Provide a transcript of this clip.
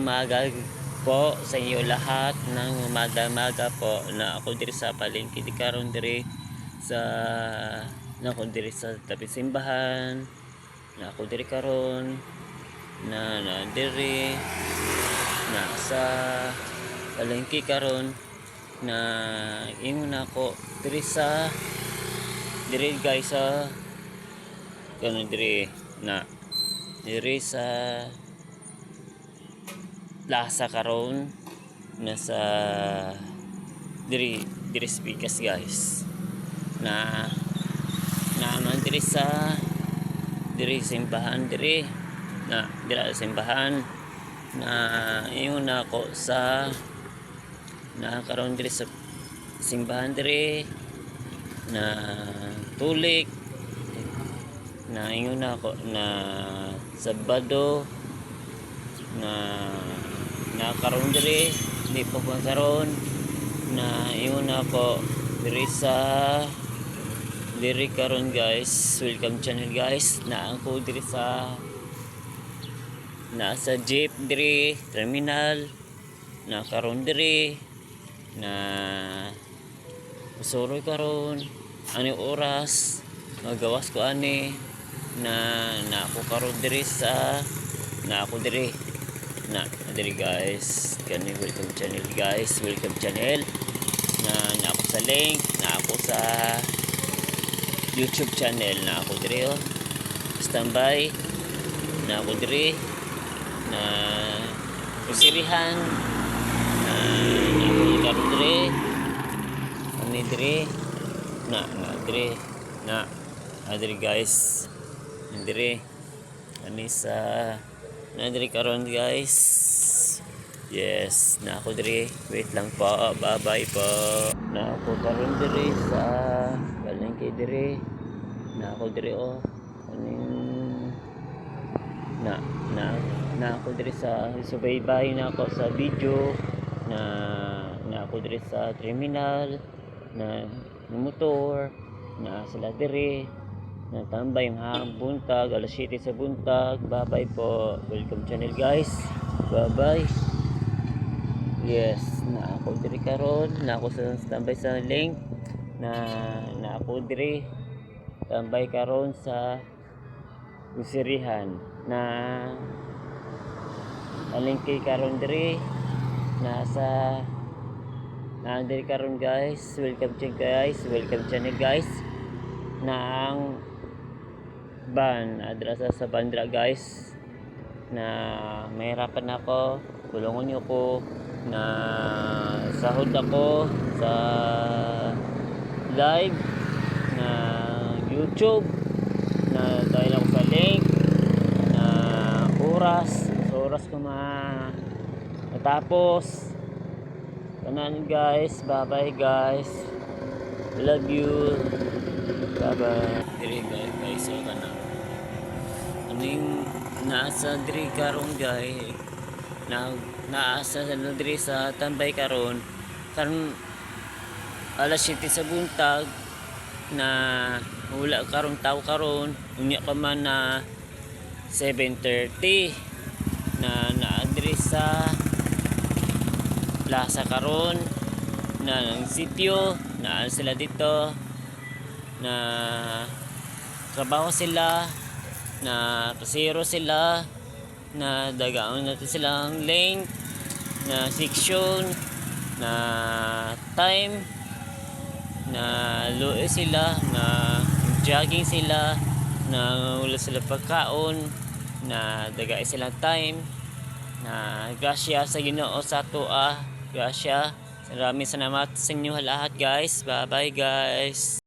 umaga po sa inyo lahat, ng umaga po na ako diri sa palengke di karon diri sa tabi simbahan, na ako diri karon na diri na sa palengke karon na ingon ako diri guys sa kanon diri sa plaza karon nasa diri speakers guys na naman diri simbahan simbahan na ingon ako sa na karon diri sa simbahan diri na tulik na ingon ako na Sabado na karon diri di pa ko karon na ingon ako diri karon guys. Welcome channel guys, na ako diri sa jeep diri terminal na karon diri na suroy karon ani oras magawas ko ani na ako karon diri diri guys. Kani welcome channel guys, welcome channel na ako sa link na ako sa YouTube channel na ako diri standby na ako diri na usirihan na karon diri ani diri diri guys diri ani sa diri karon guys. Yes, na ako diri. Wait lang po. Bye-bye po. Na ako karon diri sa palengke diri. Na ako diri aning na ako diri sa subaybay na ako sa video na ako diri sa terminal na motor na sila diri na tambay ang buntag alas 7 sa buntag. Bye-bye po. Welcome channel guys. Bye-bye. Yes, na ako diri karon na ako sa standby sa link na ako diri standby karon sa usirihan na palengke karon diri na diri karon guys. Welcome channel guys na ang ban adrasa sa bandra guys na mahirapan ako, tulungan niyo ko na sahod ako sa live na YouTube na dahil ako sa link na oras ko matapos kanan guys. Bye bye guys, love you, bye bye. Diri guys so kana aning nasa diri karon guys naasa diri sa tambay karon alas 7 sa buntag na wala karon tao karon unya pa man na 7:30 na diri sa plaza karon na ng sitio na sila dito na trabaho sila na kasiro sila na dagaan natin silang link na section na time na lue sila na jogging sila na wala sila pagkaon na dagay silang time na grasya sa Ginoo sa tuwa. Grasya, maraming salamat sa inyo lahat guys. Bye bye guys.